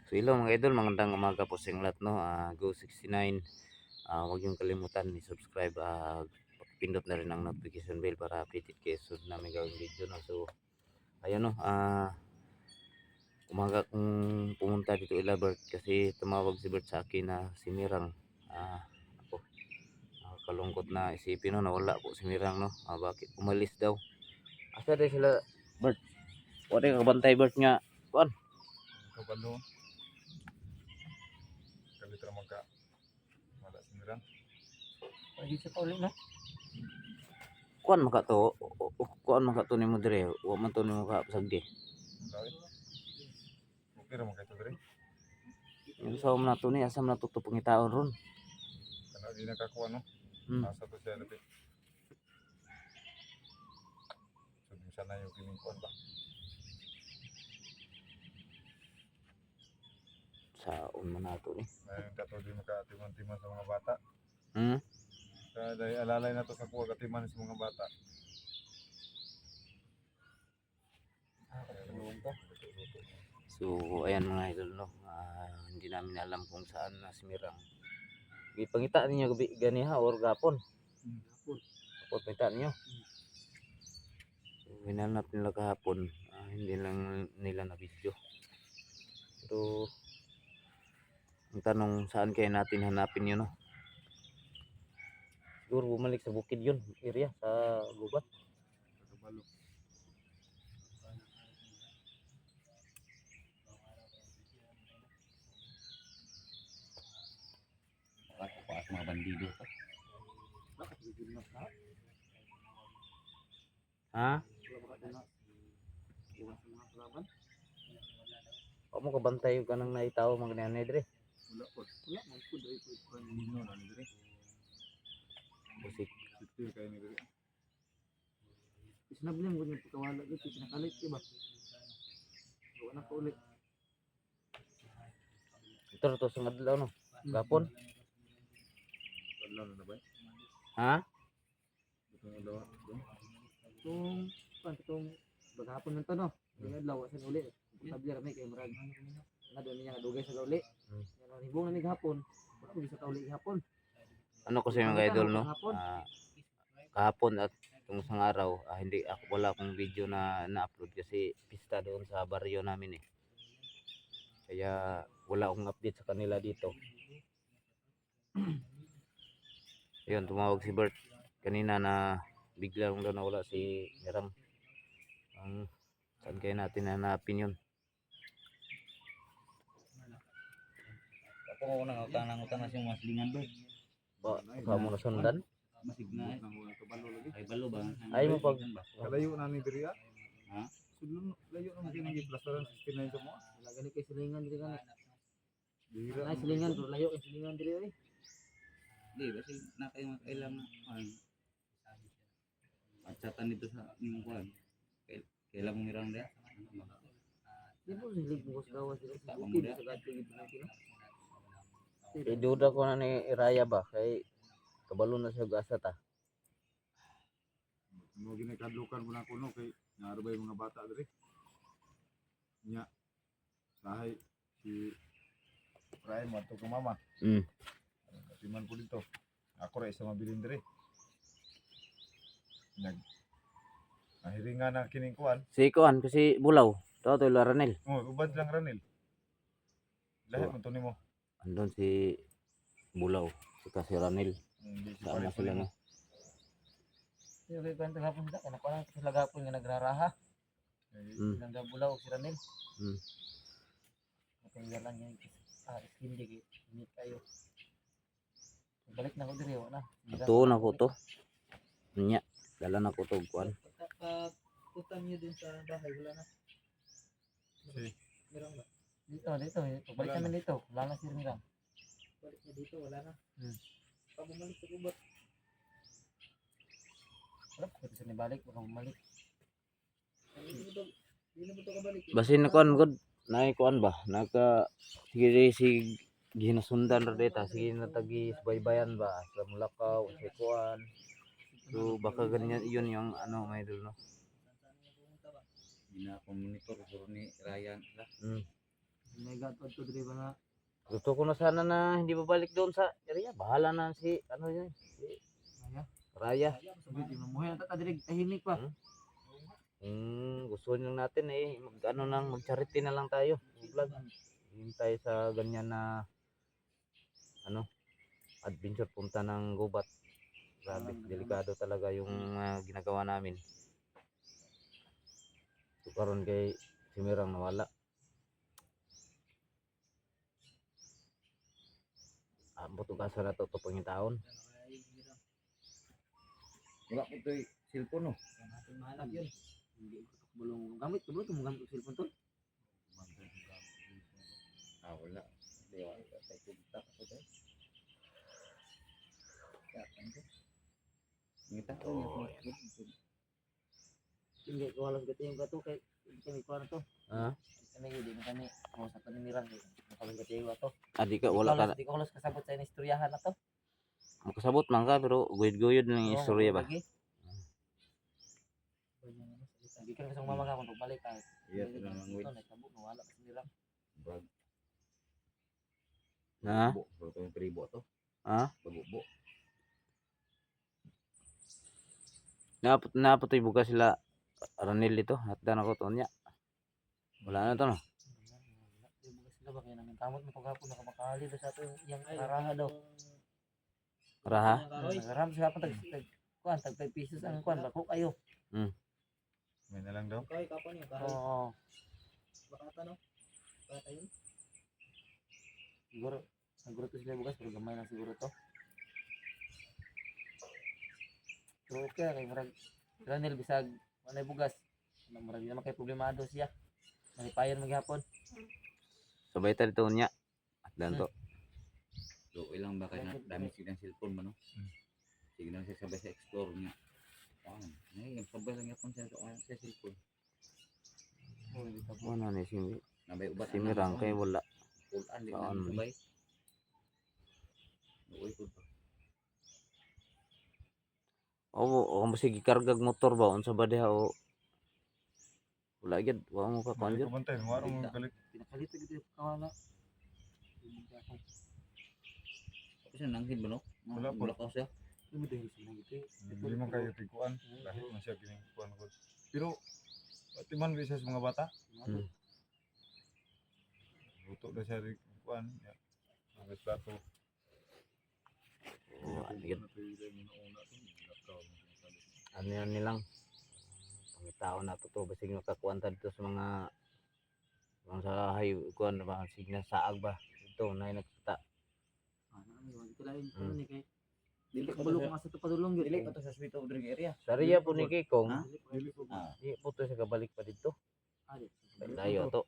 So hello mga idol, magandang umaga po sa inyong lahat, no. Go 69. Huwag niyong kalimutan i-subscribe, pindot na rin ang notification bell para updated kayo sa namin gawing video, no. So ayan, no. Umaga kong pumunta dito ila Bert kasi tumawag si Bert sa akin na si Mirang. Ako, kalungkot na isipin, no, nawala po si Mirang, no. Bakit umalis daw? Asa din sila Bert? Wala ka kabantay Bert nga. Kuan? Kabalo, kalitra magka wala sinirang. Lagi sa pauli na. Kuan maka to, kuan maka to nimo dire, wa man to nimo ka sagdi. Dahil okay ra man kay to diri. Yung sa na to ni asam na to pangitaon ron. Kana di nakakuha no. Asa to siya labi. So di sana yung kining kuan ba. Sa man na to ni. Ngayon kato di makatiman-timan sa mga bata. Hmm. Dahil alalay na to sa kuha katiman sa mga bata. So ayan mga idol, no. Hindi namin alam kung saan na si Mirang. Ipangita ninyo gabi gani ha or gapon. Hapon. Kapot pangita ninyo. So hinanap nila kahapon, hindi lang nila na video. Pero ang tanong, saan kaya natin hanapin yun, no? Siguro bumalik sa bukid yun, area sa gubat. Kabalo. Paas mga bandido. Bakit hindi na sa? Ha? Wala ba ka na? Iwan sa mga kalaban? O mo kabantay yung kanang naitaw mga ganyan dre. Wala po. Wala, man po dahil po ito. Nino na diri. Busik. Sitil kay ni diri. Isnablim ko yung pagkawala dito. Pinakalit, diba? Gawa na pa ulit. Ito to sa madlaw, no? Gapon. Kadlaw na ba? Ha? Ito na daw. Itong baghapon ng to, no? Yung adlaw, sa uli. Sabi rami kay Marag. Na doon niya nadugay sa uli. Yan, hibong na ni gahapon. Wala ko sa kauli gahapon. Ano kasi mga idol, no? Kahapon at itong isang araw, hindi ako, wala akong video na na-upload kasi pista doon sa baryo namin eh. Kaya wala akong update sa kanila dito. Ayun, tumawag si Bert kanina na bigla lang daw nawala si Mirang. Saan kaya natin hanapin yun? Ako ko nang utang na siyang maslingan doy. Baka mo nasundan? Masig na Nang wala kabalo lagi. ay balo ba? Ay mo pag Kalayo na ni diri. Ha? Sulon layo na kini gi plasteran 69 sa mo. Wala gani kay silingan diri gani. Dira. Ay silingan pero layo kay silingan diri oy. Di kasi na kayo makailang na patsatan dito sa ning kuan. Kailang mo mirang dia. Di po silig mo sa gawas diri sa Tama mo bukid dia. sa gato gid na kino. iduda ko na ni Iraya ba kay kabalo na siya gasa ta. Mo gini kadlukan mo na kuno kay naarbay mga bata diri. Nya sahay si Prime ato ko mama. Katiman ko dito. Ako ra isa mabilin diri. Nahiringan na kining kuan. Si Kuan kasi Bulaw. To Laranel. Ubad lang ranil. Lahat man to nimo. Andun si Bulaw, si Ranel. Hindi si Sama palit sila nimo. no. Yung kay kwento gapon da kana parang sila gapon nga nagraraha. Nang gabulaw si Ranel. Kaya lang yan. Hindi kayo. Balik na ko diri wala. Tuon ako to. Nya, dala na ko to kuan. Utang niyo din sa bahay wala na. Si Mirang ba? Dito. Balik Wala namin dito. Wala na si Mirang. Balik na dito, wala na. Pag bumalik sa gubat. Wala, pwede siya nibalik. Wala bumalik. Hindi na ba ito kabalik? Basin na kuan gud. Nay kuan ba? Naka sige si ginasundan ra deta, sige na tagi subaybayan ba sa Mulakaw, sa kuan. So baka ganyan yun yung ano may idol, no. Ina ko monitor guro ni Ryan la. Mega to diri ba nga Gusto ko na sana na hindi babalik doon sa area. Bahala na si ano yun. Si Raya. Raya. Sabi di mamuhay na ta diri tahimik pa. Gusto lang natin eh mag ano nang mag-charity na lang tayo. Vlog. Hintay sa ganyan na ano adventure punta ng gubat. Grabe, delikado talaga yung ginagawa namin. So, karon kay si Mirang nawala. Buto ka sa nato to pangitaon. Wala ko to cellphone no. Mahalap yun. Hindi ko bulong gamit ko bulong gamit ko cellphone to. Wala. Di wala tayo kumita ko tayo. Ya, ano? Ngita ko Hindi ko alam gati yung gato kay kami ko na to. Ha? Kami hindi kami mo sa paninirang kami gati yung gato. Adi ka wala ka Di ko halos kasabot sa istoryahan na to. makasabot man ka pero guyod-guyod lang yung istorya ba. Hindi ka kasang mama ka kung balik ka. Iya, ito na lang wait. Nagtabok nawala sa nirang. Brag. Ha? Bro, to yung tribo to. Ha? Bagubo. Napatoy buka sila Ranil dito at dan ako to niya. Wala na to no. Sila ba kaya namin kamot mo kagapon nakamakali sa ato yung araha daw. Raha? Nagaram siya pa tag kuan tag 5 pesos ang kuan bako kayo. May na lang daw. Kay kapon yung kahoy. Oo. Baka no. Baka yun. Siguro to sila bukas pero gamay lang siguro to. Pero okay kay murag Ranil bisag wala bugas. Murag di naman kay problemado siya. Malipayon maghapon. Sabay ta dito niya. At dan to. So, ilang ba kayo na dami silang cellphone ba no? Sige lang siya sabay sa explore niya. Ngayon, sabay lang yapon siya sa cellphone. Ano ni si Nabay ubat. si Mirang kay wala. Pulaan din Saan ang man? sabay. Uy, po ba? O sige kargag motor ba unsa ba diha o wala gyud wa mo ka May kanjud. kumantay, wala mo galit. Pinakalit gid yung kawala. Kasi nanghid ba no? Wala po. Wala ka siya. Ano dahil sa mga ito? Hindi man kayo tiguan. Dahil man siya ginikuan ko. Pero, pati man bisa sa mga bata. Luto na siya rin kuan. Ang plato. Ano yan nilang pangitao na to basig makakuan ta dito sa mga sa kuan ba signa saag ba ito na nagta. Ito lain ko ni kay Dili ko kabalo to ko nga sa to padulong gyud. Dili ko to sa Sweet of Drink area. Sariya po ni Kikong. Ha? Dili po ba? Di po to sa kabalik pa dito. Adi. Layo to.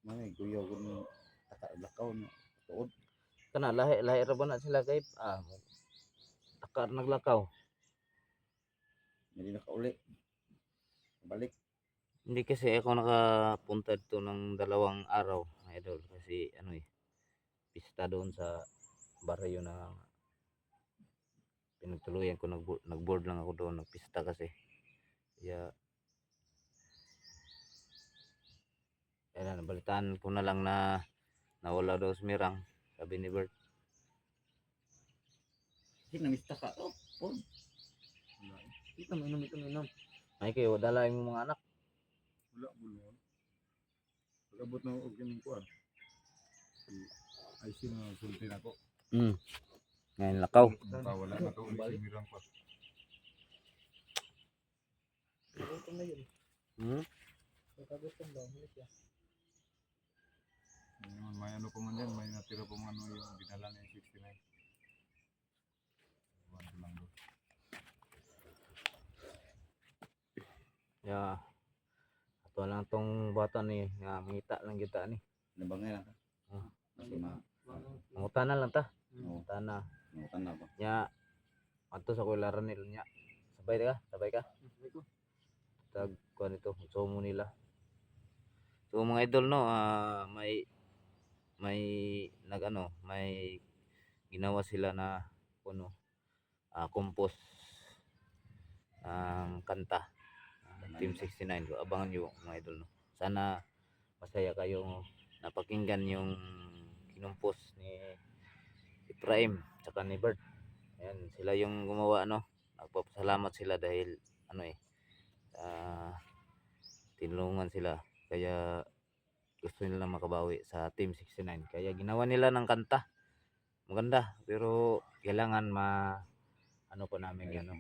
May kuya ko ni lakaw na tuod. Kana lahi ra ba na sila kay takar naglakaw. Hindi nakauli. Balik. Hindi kasi ako nakapunta dito ng 2 araw, idol, kasi ano pista doon sa baryo na pinagtuluyan ko nag-board lang ako doon, nagpista kasi. Kaya nabalitaan ko na lang na nawala daw si Mirang, sabi ni Bert. Kasi namista ka. Oh, po. Ito minum. Ay kayo, dala yung mga anak. Wala bulungan. Pag-abot na ako kining kuan. Ay sino sulti na ko. Ngayon lakaw. Wala na to ulit si Mirang pa. Ito na yun. Pagkagutom daw ulit ya. May ano pa man yan, may natira pa man ano yung dinala na yung 69. Iwan ko lang doon. Ya. Ato lang tong bata ni nga mangita lang kita ni. Nabangay lang ka. Ah. Kasi Mangutana lang ta. Oo. Mangutana. Nangutan na ba? Nya adto sa kuilaran nila nya. Sabay ka. Tag kuan ito, sumo nila. So mga idol no, may may ginawa sila na kuno compost ang kanta Team 69. Abangan niyo mga idol no. Sana masaya kayo napakinggan yung kinumpos ni Efraim tsaka ni Bert. Ayan, sila yung gumawa no. Nagpapasalamat sila dahil ano ah, tinulungan sila. Kaya gusto nila makabawi sa Team 69. Kaya ginawa nila ng kanta. Maganda, pero kailangan ano pa namin yan, no?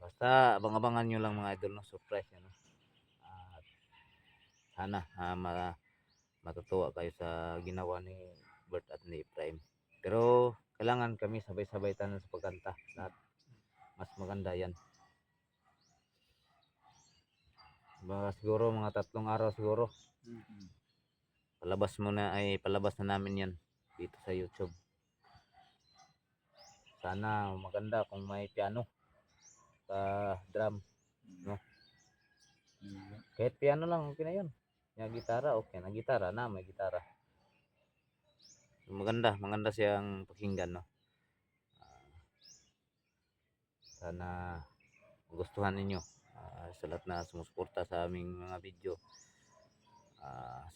Basta abang-abangan nyo lang mga idol, no? Surprise yan, no? At sana matutuwa kayo sa ginawa ni Bert at ni Prime. Pero kailangan kami sabay-sabay tanan sa pagkanta. Lahat mas maganda yan. Siguro mga 3 araw siguro. Palabas na namin yan dito sa YouTube. Sana maganda kung may piano sa drum, no? Kahit piano lang okay na yun. Yung gitara okay na, gitara na may gitara. Maganda siyang pakinggan, no? Sana gustuhan ninyo sa lahat na sumusuporta sa aming mga video.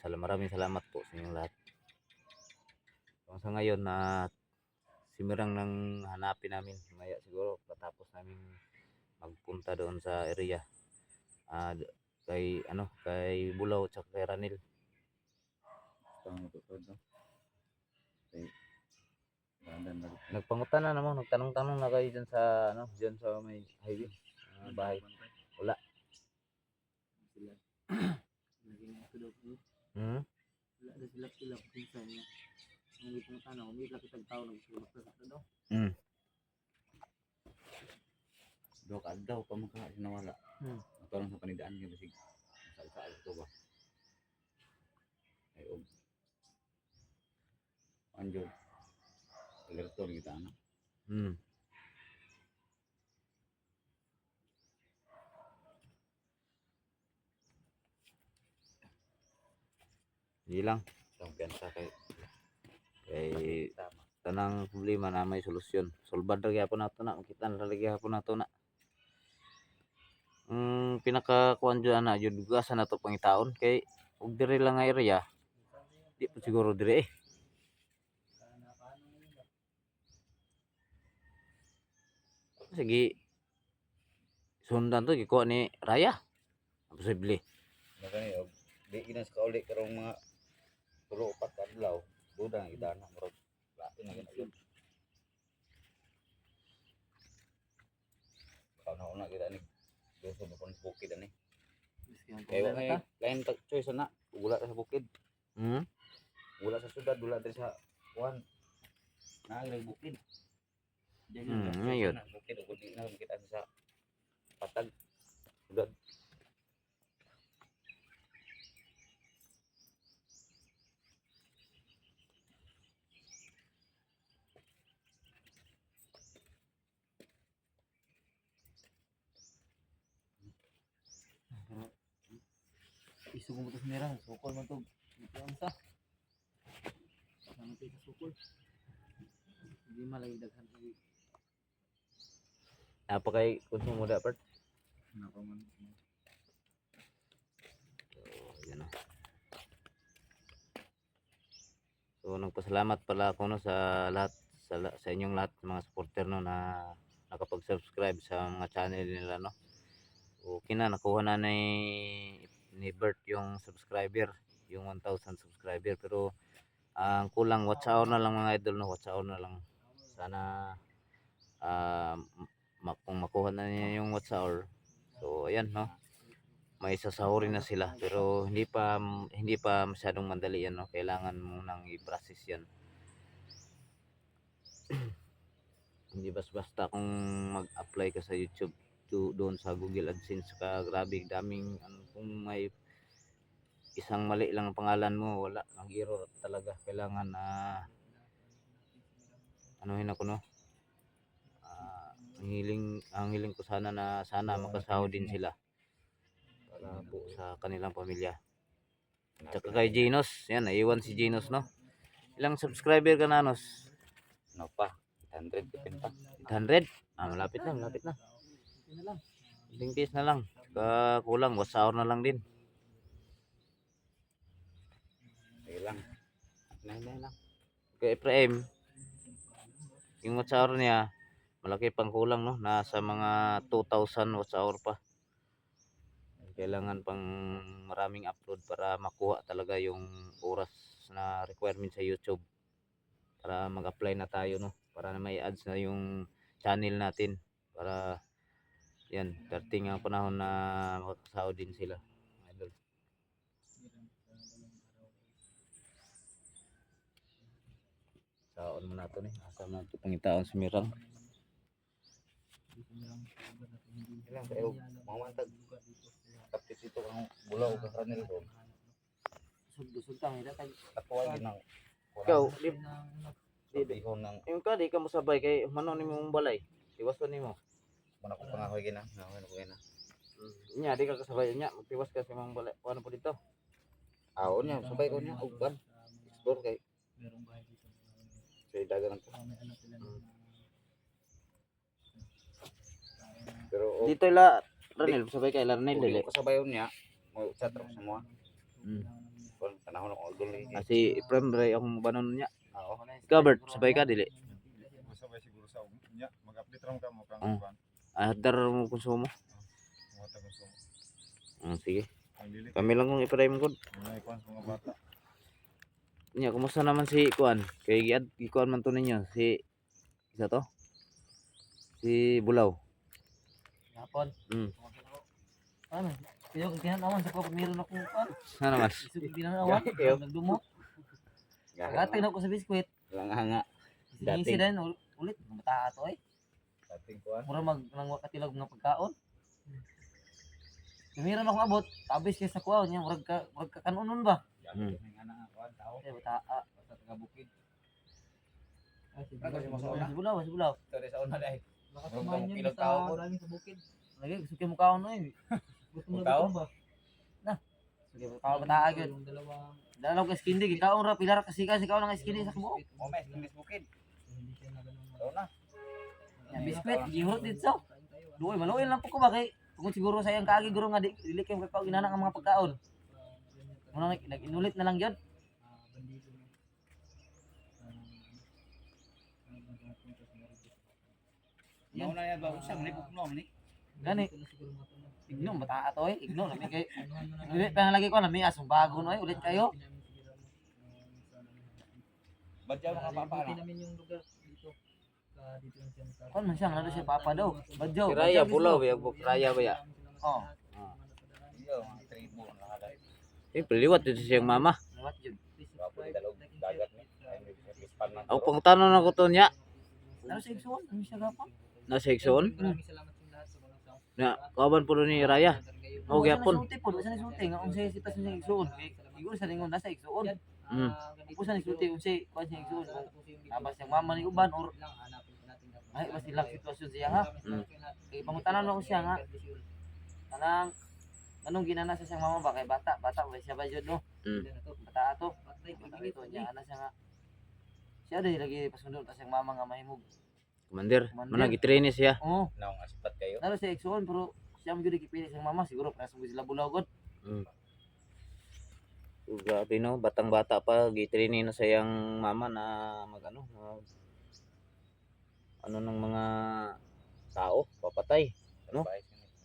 Maraming salamat po sa inyong lahat. Sa ngayon si Mirang nang hanapin namin. Maya siguro patapos namin magpunta doon sa area. Kay Bulaw at kay Ranil. Nagpangutan na naman, nagtanong-tanong na kayo dyan sa dyan sa may highway, bahay. Wala. Hmm? Wala na sila pinsan niya. Ang itong tanong, may laki tagtao nagsulok sa daw. Dok adlaw pa maka nawala. Ato lang sa panidaan nga basig sal to ba. Ay og anjo. Alerto ni kita na. Hindi lang. Piyansa kay tanang problema na may solusyon. Solbad ra gyapon nato na, makita na lagi gyapon nato na. Pinaka kuan dyan na jud gasan nato pangitaon kay ug diri lang nga area. Di po siguro dire Sige. Sundan to gikuha ni Raya. Posible. Magani og di ginas kauli karong mga 3-4 adlaw. Duda nga kita na murag lapi na gyud. Kauna kita ni gusto mo pang bukid ani. Kaya lain tag choice na wala sa bukid. Wala sa syudad, wala diri sa kuan. Naay bukid. Ngayon. Bukid ug di na makita sa patag. Syudad. Isugong mo to sa Mirang, sukol man to. Piyansa. Sama tayo sa sukol. Hindi malay daghan lagi. Apa kay konsumo dapat? Napaman. Yan. So nagpasalamat pala ako no sa lahat sa inyong lahat mga supporter no na nakapag-subscribe sa mga channel nila no. Okay na nakuha na ni Bert yung subscriber, yung 1,000 subscriber pero ang kulang watch hour na lang mga idol no, watch hour na lang. Sana kung makuha na niya yung watch hour. So ayan no. May sasahurin na sila pero hindi pa masyadong madali yan no. Kailangan mo nang i-process yan. Hindi basta kung mag-apply ka sa YouTube doon sa Google AdSense ka grabe daming kung may isang mali lang ang pangalan mo wala nag-error talaga. Kailangan anuhin ako no. Ang hiling ko sana makasahod din sila para po sa kanilang pamilya. Tsaka kay Genos, yan naiwan si Genos no. Ilang subscriber ka na Nos? No pa. 100 depend pa. 800? Malapit na. Tingtis na lang. Kulang, watch hour na lang din. Kay Efraim, yung watch hour niya, malaki pang kulang no, nasa mga 2,000 watch hour pa. Kailangan pang maraming upload para makuha talaga yung oras na requirement sa YouTube para mag-apply na tayo no, para na may ads na yung channel natin para yan, dating ang panahon na makakasahod din sila, mga idol. Saon mo na to ni, asa na ito pangitaon sa mirang. Ilang kayo, mamantag. Tapos ito ang bulaw ka kanil doon. Sud-sud tang ida tag Katuwa yun ang Ikaw, bihon ng yung ka di ka mo sabay kay manon ni mong balay. Tiwas pa nimo. mana ko pangahoy gina. Ngahoy ko gina. Nya di ka kasabay nya, magtiwas ka sa mong balay. Ano po dito? Aon niya, sabay ko niya. Uban. Explore kay. Sa dagan to. Pero Dito ila Ranel, sabay kay Ranel dili dili. ko sabayon niya. Mo chat ra ko sa mo. Mm. Kon panahon ko dul ni. Si Efraim ray akong banon niya. Oo. Gabert, sabay ka dili. Sabay siguro sa nya mag-update ra mo ka mo kang Oh. kuan. Dar mo konsumo. Mga taga-consumo. Sige. Ang dili Kami lang kung Efraim gud. may kuan sa mga bata. Nya, kumusta naman si Kuan? Kay Kuan man to ninyo si isa to? Si Bulaw. hapon. Ano? Kaya kung tinanawan sa ko meron ako kan. Ano mas? Isog tinanawan. Kayo? Nagdumot. Gatay na ko sa biskwit. Lang hanga. Sinisi din ulit bata ato eh. Dating kuan. Mura nangwa katilog nga pagkaon. Meron ako abot, tabis kay sa kuwaw niya, murag ka kanunon ba? Hmm. Eh bata Sa taga bukid. si Bulaw, si Bulaw. Tari sa una dai. Nakatumayan Murag yun ilang sa tao po. dami sa bukid. Lagi, gusto kayo mukhaon na eh. Gusto mo Mukhaon? ba? Na. Sige, mukhaon bata agad. Dalaw ka skindig, ikaw ra pilar ka sika ikaw lang skindig sa kubo. Mo mes English bukid. So na. Yan biskwit, gihurot dito. Duoy, maluoy lang po ko ba kay kung siguro sayang kaagi guro nga dili kay kakao ginana ang mga pagkaon. Muna nag-inulit na lang gyud. Yan na yan ba usang ni buknom ni. Gani. Igno bata ato eh, igno lami kay. Ulit pa na lagi ko lami asong bago no eh, ulit kayo. Badyaw mga papa na. Kon man siya nga siya papa daw. Badyaw. Si Raya Bulaw, yung Raya ba ya? Oh, Iyo mga tribo na kada. Siyempre, liwat dito siyang mama. what yun? Bapo di dalog dagat ni. Ay may pispan man. Ako pang tanong na ko to niya. Ano sa igsoon? Ano siya gapon? Nasa Ikson. Na, kawan po ni Raya. O gyapon. Wala sa nagsulti nga unsay sitwasyon sa igsoon. Igor sa ningon nasa igsoon. Mm. Ipo sa nagsulti unsay kuan sa igsoon. Abas yang mama ni uban or ay basta ilang sitwasyon siya ha. Mm. Kay pangutanan ako siya nga. Kanang anong ginana sa siyang mama ba kay bata ba siya ba jud no? Mm. Bata ato. Bata ito niya ana siya nga. Siya dahil lagi pasundot sa siyang mama nga mahimog. Commander, Commander. managi-train siya. Oo. Naong aspat kayo. Naro sa igsoon pero siya mo gyud gipili siyang mama siguro para sa sila bulaw god. Mm. So, grabe no, batang-bata pa, gitrain na sayang mama na magano, ano ng mga tao, papatay. Ano?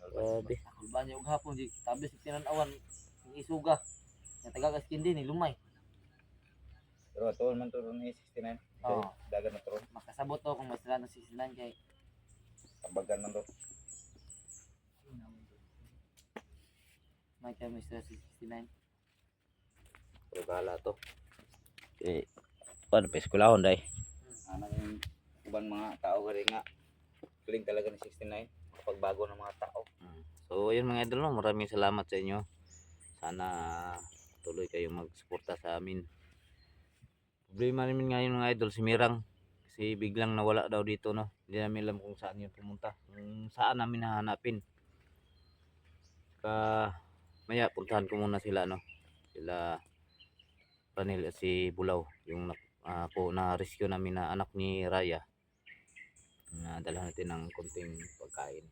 Grabe. Kulba niya og hapon di tabis tinanawan ng isuga. Nga taga Kaskindi ni Lumay. Pero tuon man turon ni 69. Oo. Dagan na turon. Makasabot to kung masila ng 69 kay Tambagan man to. may kay Mr. 69. Pero bahala to. Eh, paano pa eskwelahon day? Anang uban mga tao gari nga. Piling talaga ni 69. Pagbago ng mga tao. So, yun mga idol, no? Maraming salamat sa inyo. Sana tuloy kayong magsuporta sa amin. Problema namin ngayon mga idol, si Mirang. Kasi biglang nawala daw dito, no? Hindi namin alam kung saan yun pumunta. Kung saan namin hahanapin. Maya, puntahan ko muna sila, no? Sila Ranil at si Bulaw. Yung na-rescue namin na anak ni Raya. Dalhan natin ng konting pagkain.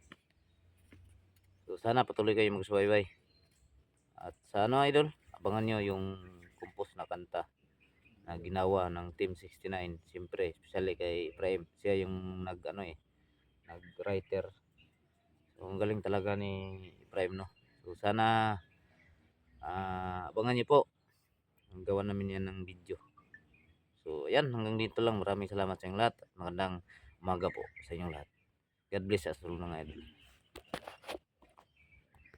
So sana patuloy kayo magsubaybay. At sa ano idol, abangan nyo yung compose na kanta na ginawa ng Team 69. Siyempre, especially kay Prime. Siya yung nag-writer. So, ang galing talaga ni Prime, no? So, sana abangan niyo po. Ang gawa namin yan ng video. So, ayan, hanggang dito lang. Maraming salamat sa inyong lahat. Magandang umaga po sa inyong lahat. God bless us all mga idol.